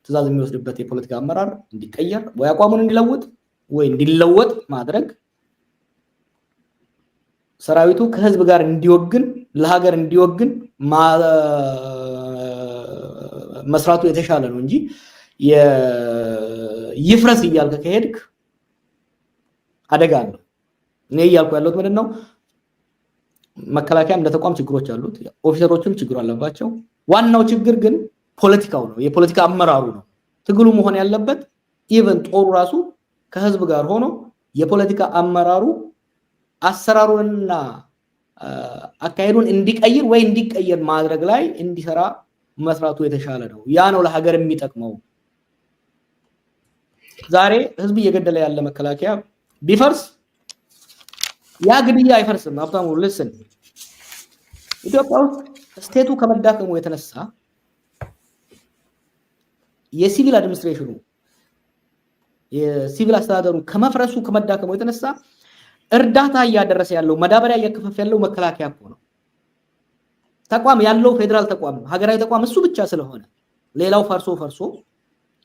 ትዕዛዝ የሚወስድበት የፖለቲካ አመራር እንዲቀየር ወይ አቋሙን እንዲለውጥ ወይ እንዲለወጥ ማድረግ ሰራዊቱ ከህዝብ ጋር እንዲወግን ለሀገር እንዲወግን መስራቱ የተሻለ ነው እንጂ ይፍረስ እያልከ ከሄድክ አደጋ አለው። እኔ እያልኩ ያለሁት ምንድነው መከላከያም እንደ ተቋም ችግሮች አሉት፣ ኦፊሰሮችም ችግር አለባቸው። ዋናው ችግር ግን ፖለቲካው ነው፣ የፖለቲካ አመራሩ ነው። ትግሉ መሆን ያለበት ኢቨን ጦሩ ራሱ ከህዝብ ጋር ሆኖ የፖለቲካ አመራሩ አሰራሩንና አካሄዱን እንዲቀይር ወይ እንዲቀየር ማድረግ ላይ እንዲሰራ መስራቱ የተሻለ ነው። ያ ነው ለሀገር የሚጠቅመው። ዛሬ ህዝብ እየገደለ ያለ መከላከያ ቢፈርስ ያ ግድያ አይፈርስም። ሀብታሙ ልስን ኢትዮጵያ ውስጥ ስቴቱ ከመዳከሙ የተነሳ የሲቪል አድሚኒስትሬሽኑ የሲቪል አስተዳደሩ ከመፍረሱ ከመዳከሙ የተነሳ እርዳታ እያደረሰ ያለው መዳበሪያ እያከፋፈለ ያለው መከላከያ እኮ ነው። ተቋም ያለው ፌደራል ተቋም ሀገራዊ ተቋም እሱ ብቻ ስለሆነ ሌላው ፈርሶ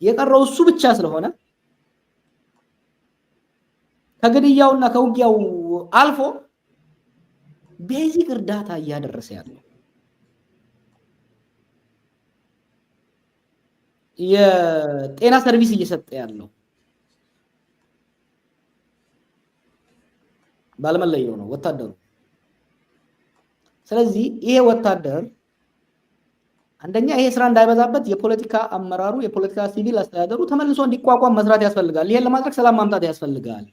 የቀረው እሱ ብቻ ስለሆነ ከግድያውና ከውጊያው አልፎ ቤዚክ እርዳታ እያደረሰ ያለው የጤና ሰርቪስ እየሰጠ ያለው ባለመለየው ነው ወታደሩ። ስለዚህ ይሄ ወታደር አንደኛ ይሄ ስራ እንዳይበዛበት የፖለቲካ አመራሩ የፖለቲካ ሲቪል አስተዳደሩ ተመልሶ እንዲቋቋም መስራት ያስፈልጋል። ይሄን ለማድረግ ሰላም ማምጣት ያስፈልጋል።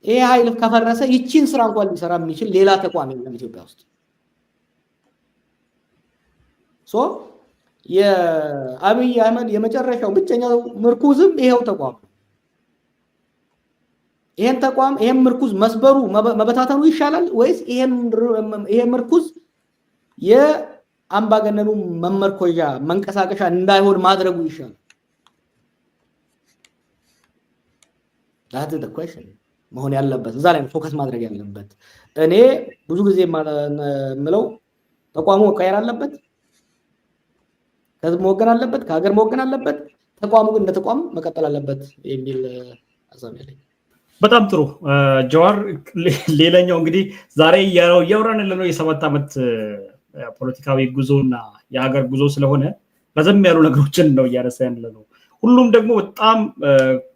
ይሄ ኃይል ከፈረሰ ይቺን ስራ እንኳን ሊሰራ የሚችል ሌላ ተቋም የለም ኢትዮጵያ ውስጥ። የአብይ አህመድ የመጨረሻው ብቸኛው ምርኩዝም ይሄው ተቋም ነው። ይሄን ተቋም ይሄን ምርኩዝ መስበሩ መበታተኑ ይሻላል ወይስ ይሄ ምርኩዝ የአምባገነኑ መመርኮዣ መንቀሳቀሻ እንዳይሆን ማድረጉ ይሻላል? that's the question መሆን ያለበት እዛ ላይ ፎከስ ማድረግ ያለበት። እኔ ብዙ ጊዜ የምለው ተቋሙ መቀየር አለበት፣ ከህዝብ መወገን አለበት፣ ከሀገር መወገን አለበት፣ ተቋሙ ግን እንደ ተቋም መቀጠል አለበት የሚል ሀሳብ ያለኝ። በጣም ጥሩ ጀዋር። ሌላኛው እንግዲህ ዛሬ እያወራን ያለነው የ7 ዓመት ፖለቲካዊ ጉዞና የሀገር ጉዞ ስለሆነ ረዘም ያሉ ነገሮችን ነው እያነሳን ያለነው። ሁሉም ደግሞ በጣም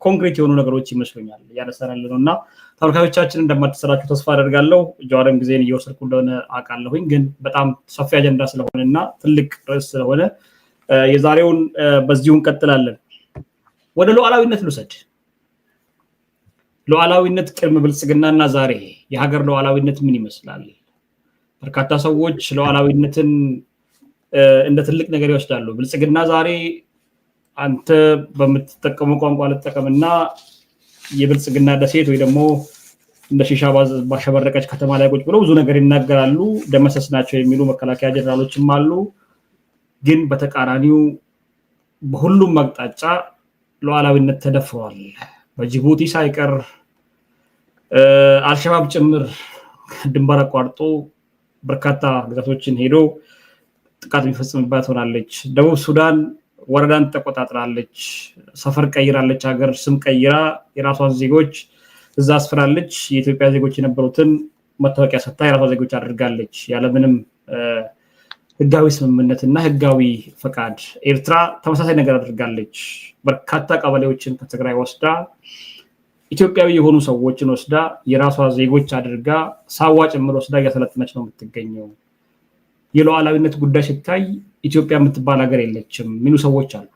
ኮንክሪት የሆኑ ነገሮች ይመስሉኛል እያነሳን ያለነው እና ተመልካቾቻችን እንደማትሰራችሁ ተስፋ አደርጋለሁ። ጀዋርም ጊዜን እየወሰድኩ እንደሆነ አውቃለሁኝ፣ ግን በጣም ሰፊ አጀንዳ ስለሆነና ትልቅ ርዕስ ስለሆነ የዛሬውን በዚሁ እንቀጥላለን። ወደ ሉዓላዊነት ልውሰድ። ሉዓላዊነት ቅድመ ብልጽግናና ዛሬ የሀገር ሉዓላዊነት ምን ይመስላል? በርካታ ሰዎች ሉዓላዊነትን እንደ ትልቅ ነገር ይወስዳሉ። ብልጽግና ዛሬ አንተ በምትጠቀመው ቋንቋ ልጠቀምና የብልጽግና ደሴት ወይ ደግሞ እንደ ሺሻ ባሸበረቀች ከተማ ላይ ቁጭ ብለው ብዙ ነገር ይናገራሉ። ደመሰስ ናቸው የሚሉ መከላከያ ጀነራሎችም አሉ። ግን በተቃራኒው በሁሉም አቅጣጫ ሉዓላዊነት ተደፍሯል። በጅቡቲ ሳይቀር አልሸባብ ጭምር ድንበር አቋርጦ በርካታ ግዛቶችን ሄዶ ጥቃት የሚፈጽምባት ሆናለች። ደቡብ ሱዳን ወረዳን ተቆጣጥራለች፣ ሰፈር ቀይራለች፣ ሀገር ስም ቀይራ የራሷን ዜጎች እዛ አስፍራለች። የኢትዮጵያ ዜጎች የነበሩትን መታወቂያ ሰጥታ የራሷ ዜጎች አድርጋለች ያለምንም ህጋዊ ስምምነትና ህጋዊ ፈቃድ። ኤርትራ ተመሳሳይ ነገር አድርጋለች። በርካታ ቀበሌዎችን ከትግራይ ወስዳ ኢትዮጵያዊ የሆኑ ሰዎችን ወስዳ የራሷ ዜጎች አድርጋ ሳዋ ጭምር ወስዳ እያሰለጠነች ነው የምትገኘው። የሉዓላዊነት ጉዳይ ሲታይ ኢትዮጵያ የምትባል ሀገር የለችም የሚሉ ሰዎች አሉ።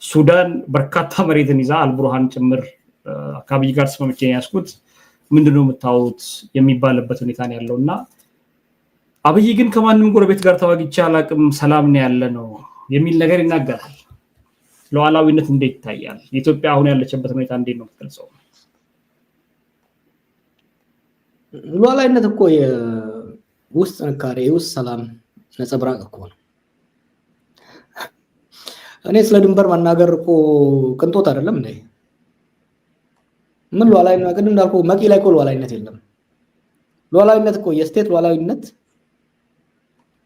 ሱዳን በርካታ መሬትን ይዛ አልቡርሃን ጭምር አካባቢ ጋር ስማምቼ ያስኩት ምንድነው የምታወሩት የሚባልበት ሁኔታ ነው ያለውና አብይ ግን ከማንም ጎረቤት ጋር ተዋግቼ አላቅም ሰላም ነው ያለ ነው የሚል ነገር ይናገራል። ሉዓላዊነት እንዴት ይታያል? ኢትዮጵያ አሁን ያለችበት ሁኔታ እንዴት ነው የምትገልጸው? ሉዓላዊነት እኮ የውስጥ ጥንካሬ የውስጥ ሰላም ነጸብራቅ እኮ ነው። እኔ ስለ ድንበር መናገር እኮ ቅንጦት አይደለም እንዴ? ምን ሉዓላዊነት ግን እንዳልኩ መቂ ላይ እኮ ሉዓላዊነት የለም። ሉዓላዊነት እኮ የስቴት ሉዓላዊነት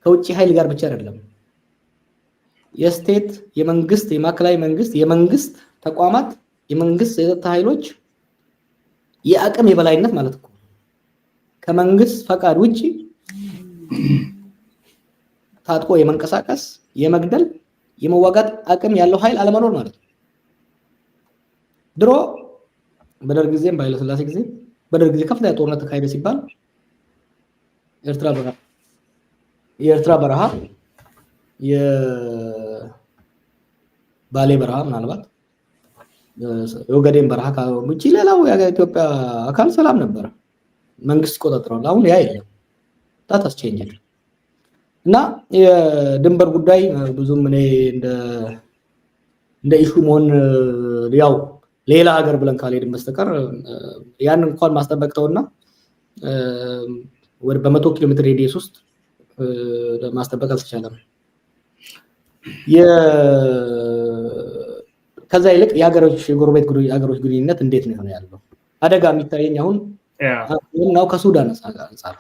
ከውጭ ኃይል ጋር ብቻ አይደለም። የስቴት የመንግስት የማዕከላዊ መንግስት የመንግስት ተቋማት የመንግስት የጸጥታ ኃይሎች የአቅም የበላይነት ማለት እኮ ከመንግስት ፈቃድ ውጪ ታጥቆ የመንቀሳቀስ የመግደል የመዋጋት አቅም ያለው ኃይል አለመኖር ማለት ነው። ድሮ በደርግ ጊዜም በኃይለ ሥላሴ ጊዜ በደርግ ጊዜ ከፍተኛ ጦርነት ተካሄደ ሲባል የኤርትራ በረሃ የባሌ በረሃ ምናልባት የኦጋዴን በረሃ ውጪ ሌላው የኢትዮጵያ አካል ሰላም ነበር፣ መንግስት ቆጣጥሯል። አሁን ያ የለም። ታታስ ቼንጅ እና የድንበር ጉዳይ ብዙም እኔ እንደ ኢሹ መሆን ያው ሌላ ሀገር ብለን ካልሄድን በስተቀር ያን እንኳን ማስጠበቅተውና ወደ በ100 ኪሎ ሜትር ሬዲየስ ውስጥ ማስጠበቅ አልተቻለም። ከዛ ይልቅ የሀገሮች የጎረቤት ሀገሮች ግንኙነት እንዴት ነው ያለው? አደጋ የሚታየኝ አሁን ነው ከሱዳን አንፃር።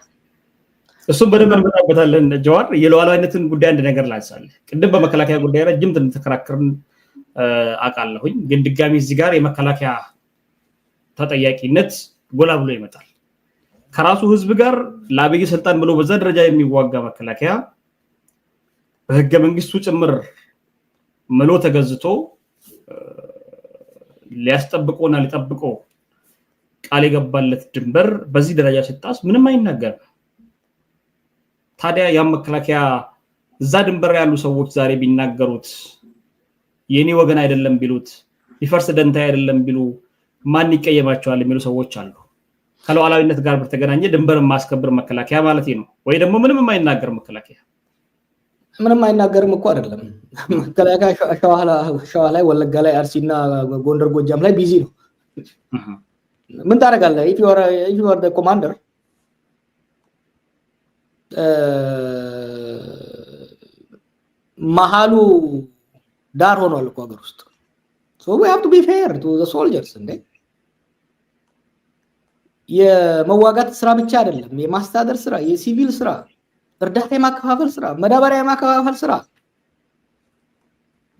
እሱም በደንብ እንመጣበታለን። ጀዋር የሉዓላዊነትን ጉዳይ አንድ ነገር ላንሳለህ። ቅድም በመከላከያ ጉዳይ ረጅም ተከራክረን አውቃለሁኝ፣ ግን ድጋሚ እዚህ ጋር የመከላከያ ተጠያቂነት ጎላ ብሎ ይመጣል። ከራሱ ህዝብ ጋር ለአብይ ስልጣን ብሎ በዛ ደረጃ የሚዋጋ መከላከያ በህገ መንግስቱ ጭምር ምሎ ተገዝቶ ሊያስጠብቀውና ሊጠብቀው ቃል የገባለት ድንበር በዚህ ደረጃ ሲጣስ ምንም አይናገርም። ታዲያ ያ መከላከያ እዛ ድንበር ያሉ ሰዎች ዛሬ ቢናገሩት የኔ ወገን አይደለም ቢሉት ይፈርስ ደንታ አይደለም ቢሉ ማን ይቀየማቸዋል የሚሉ ሰዎች አሉ። ከሉዓላዊነት ጋር በተገናኘ ድንበርን ማስከበር መከላከያ ማለት ነው ወይ ደግሞ ምንም የማይናገር መከላከያ? ምንም አይናገርም እኮ አይደለም። መከላከያ ሸዋ ላይ፣ ወለጋ ላይ፣ አርሲና ጎንደር ጎጃም ላይ ቢዚ ነው። ምን ታደርጋለህ? if you are the commander መሃሉ ዳር ሆኗል እኮ ሀገር ውስጥ። so we have to be fair to the soldiers እንዴ የመዋጋት ስራ ብቻ አይደለም፣ የማስተዳደር ስራ፣ የሲቪል ስራ፣ እርዳታ የማከፋፈል ስራ፣ መዳበሪያ የማከፋፈል ስራ፣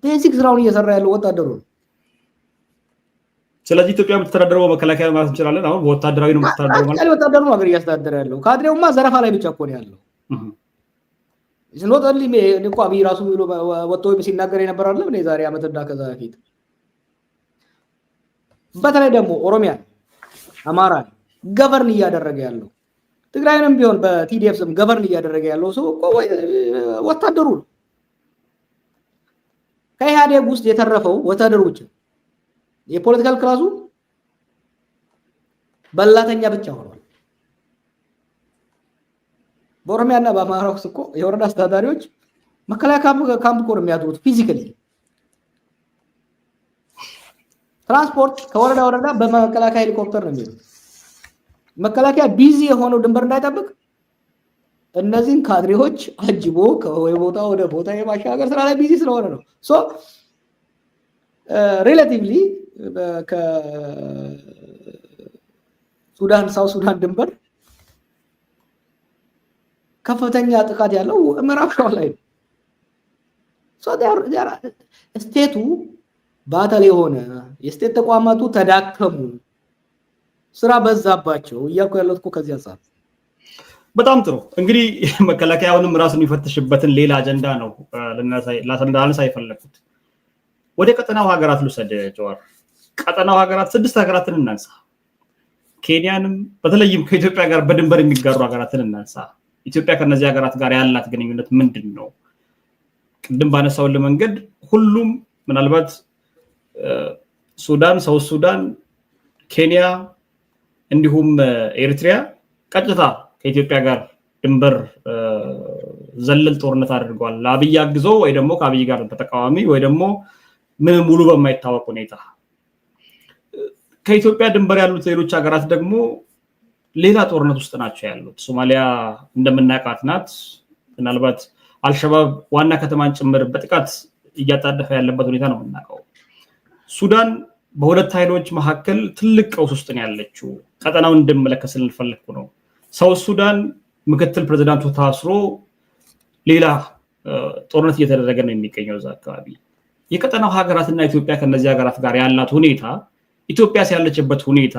ቤዚክ ስራውን እየሰራ ያለው ወታደሩ ነው። ስለዚህ ኢትዮጵያ የምትተዳደረው መከላከያ ማለት እንችላለን። አሁን ወታደራዊ ነው የምትተዳደረው ማለት ነው። ወታደሩ ሀገር እያስተዳደረ ያለው ካድሬውማ ዘረፋ ላይ ብቻ እኮ ነው ያለው። ዝኖት only እኮ አብይ ራሱ ብሎ ወጥቶ ሲናገር የነበር አይደለም እኔ ዛሬ አመትና ከዛ በፊት በተለይ ደግሞ ኦሮሚያ አማራ ገቨርን እያደረገ ያለው ትግራይንም ቢሆን በቲዲኤፍ ስም ገቨርን እያደረገ ያለው ሰው እኮ ወታደሩ ነው። ከኢህአዴግ ውስጥ የተረፈው ወታደሩ ብቻ የፖለቲካል ክላሱ በላተኛ ብቻ ሆኗል። በኦሮሚያና በአማራ ውስጥ እኮ የወረዳ አስተዳዳሪዎች መከላከያ ካምፕ እኮ ነው የሚያድሩት። ፊዚካሊ ትራንስፖርት ከወረዳ ወረዳ በመከላከያ ሄሊኮፕተር ነው የሚሄዱት። መከላከያ ቢዚ የሆነው ድንበር እንዳይጠብቅ እነዚህን ካድሬዎች አጅቦ ከቦታ ወደ ቦታ የማሻገር ስራ ላይ ቢዚ ስለሆነ ነው። ሶ ሪሌቲቭሊ ከሱዳን ሳውት ሱዳን ድንበር ከፍተኛ ጥቃት ያለው ምዕራብ ሸዋ ላይ ነው። ሶ ስቴቱ ባተል የሆነ የስቴት ተቋማቱ ተዳከሙ፣ ስራ በዛባቸው እያልኩ ያለው እኮ ከዚህ አንፃር። በጣም ጥሩ። እንግዲህ መከላከያውንም ራሱን የሚፈትሽበትን ሌላ አጀንዳ ነው ላነሳ የፈለኩት። ወደ ቀጠናው ሀገራት ልውሰድ ጀዋር። ቀጠናው ሀገራት 6 ሀገራትን እናንሳ። ኬንያንም በተለይም ከኢትዮጵያ ጋር በድንበር የሚጋሩ ሀገራትን እናንሳ። ኢትዮጵያ ከነዚህ ሀገራት ጋር ያላት ግንኙነት ምንድን ነው? ቅድም ባነሳውልህ መንገድ ሁሉም ምናልባት ሱዳን፣ ሳውት ሱዳን፣ ኬንያ እንዲሁም ኤርትሪያ ቀጥታ ከኢትዮጵያ ጋር ድንበር ዘለል ጦርነት አድርገዋል። ለአብይ አግዞ ወይ ደግሞ ከአብይ ጋር ተቃዋሚ ወይ ደግሞ ምን ሙሉ በማይታወቅ ሁኔታ። ከኢትዮጵያ ድንበር ያሉት ሌሎች ሀገራት ደግሞ ሌላ ጦርነት ውስጥ ናቸው ያሉት። ሶማሊያ እንደምናውቃት ናት። ምናልባት አልሸባብ ዋና ከተማን ጭምር በጥቃት እያጣደፈ ያለበት ሁኔታ ነው የምናውቀው። ሱዳን በሁለት ኃይሎች መካከል ትልቅ ቀውስ ውስጥ ነው ያለችው። ቀጠናውን እንደምመለከት ስለፈለኩ ነው። ሳውት ሱዳን ምክትል ፕሬዝዳንቱ ታስሮ ሌላ ጦርነት እየተደረገ ነው የሚገኘው እዛ አካባቢ። የቀጠናው ሀገራትና ኢትዮጵያ ከነዚህ ሀገራት ጋር ያላት ሁኔታ፣ ኢትዮጵያ ያለችበት ሁኔታ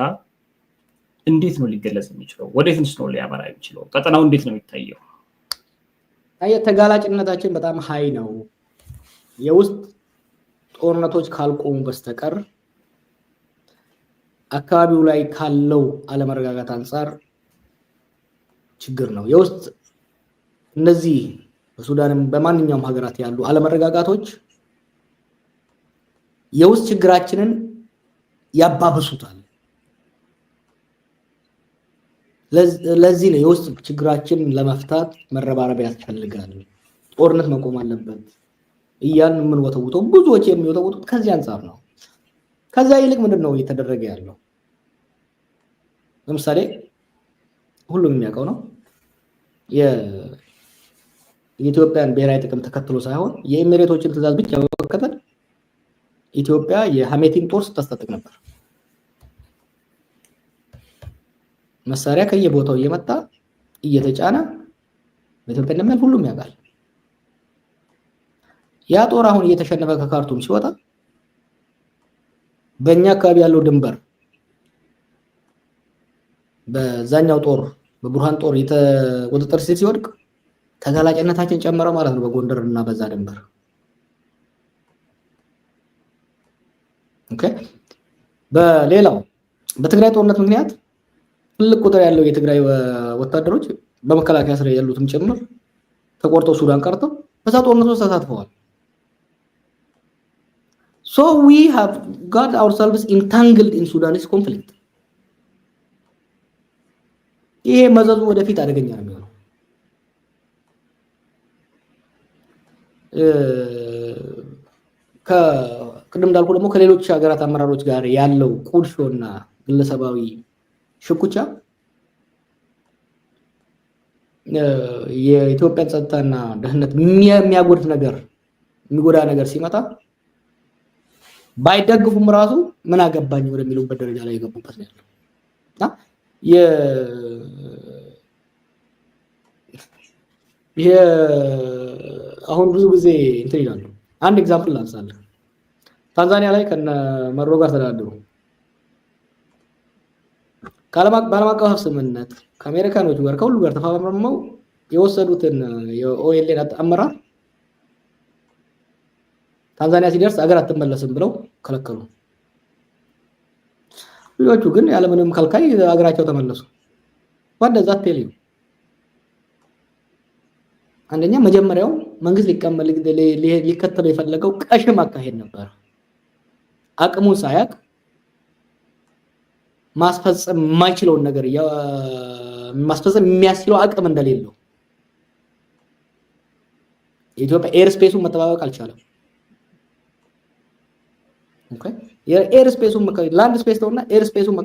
እንዴት ነው ሊገለጽ የሚችለው? ወዴትስ ነው ሊያመራ የሚችለው? ቀጠናው እንዴት ነው የሚታየው? ተጋላጭነታችን በጣም ሀይ ነው። የውስጥ ጦርነቶች ካልቆሙ በስተቀር አካባቢው ላይ ካለው አለመረጋጋት አንጻር ችግር ነው። የውስጥ እነዚህ በሱዳንም በማንኛውም ሀገራት ያሉ አለመረጋጋቶች የውስጥ ችግራችንን ያባብሱታል። ለዚህ ነው የውስጥ ችግራችንን ለመፍታት መረባረብ ያስፈልጋል። ጦርነት መቆም አለበት እያልን የምንወተውተው ብዙዎች የሚወተውቱት ከዚህ አንጻር ነው። ከዛ ይልቅ ምንድነው እየተደረገ ያለው? ለምሳሌ ሁሉም የሚያውቀው ነው የኢትዮጵያን ብሔራዊ ጥቅም ተከትሎ ሳይሆን የኤሚሬቶችን ትዕዛዝ ብቻ በመከተል ኢትዮጵያ የሐሜቲን ጦር ስታስታጥቅ ነበር። መሳሪያ ከየቦታው እየመጣ እየተጫነ በኢትዮጵያ እንደሚያልፍ ሁሉም ያውቃል። ያ ጦር አሁን እየተሸነፈ ከካርቱም ሲወጣ በእኛ አካባቢ ያለው ድንበር በዛኛው ጦር በቡርሃን ጦር ቁጥጥር ስር ሲወድቅ ተጋላጭነታችን ጨመረ ማለት ነው። በጎንደር እና በዛ ድንበር ኦኬ። በሌላው በትግራይ ጦርነት ምክንያት ትልቅ ቁጥር ያለው የትግራይ ወታደሮች በመከላከያ ስር ያሉትም ጭምር ተቆርጠው ሱዳን ቀርተው በዛ ጦርነት ውስጥ ተሳትፈዋል። So we have got ourselves entangled in Sudanese conflict. ይሄ መዘዙ ወደፊት አደገኛ ነው የሚሆነው። ከቅድም እንዳልኩ ደግሞ ከሌሎች ሀገራት አመራሮች ጋር ያለው ቁርሾና ግለሰባዊ ሽኩቻ የኢትዮጵያን ጸጥታና ደህንነት የሚያጎድፍ ነገር የሚጎዳ ነገር ሲመጣ ባይደግፉም ራሱ ምን አገባኝ ወደሚሉበት ደረጃ ላይ የገቡበት ነው ያለው። አሁን ብዙ ጊዜ እንትን ይላሉ። አንድ ኤግዛምፕል ላንሳለህ። ታንዛኒያ ላይ ከነ መሮ ጋር ተደራደሩ። በዓለም አቀፍ ስምምነት ከአሜሪካኖቹ ጋር ከሁሉ ጋር ተፈራርመው የወሰዱትን የኦኤልኤን አመራር ታንዛኒያ ሲደርስ አገር አትመለስም ብለው ከለከሉ። ልጆቹ ግን ያለምንም ከልካይ አገራቸው ተመለሱ። ወደዛ ተልዩ አንደኛ መጀመሪያው መንግስት ሊከተለው የፈለገው ቀሽም አካሄድ ነበር። አቅሙን ሳያቅ ማስፈጸም የማይችለውን ነገር ማስፈጸም የሚያስችለው አቅም እንደሌለው ኢትዮጵያ ኤር ስፔሱን መተባበቅ አልቻለም። ኦኬ የኤር ስፔሱን ላንድ ስፔስ ተውና ኤር ስፔሱን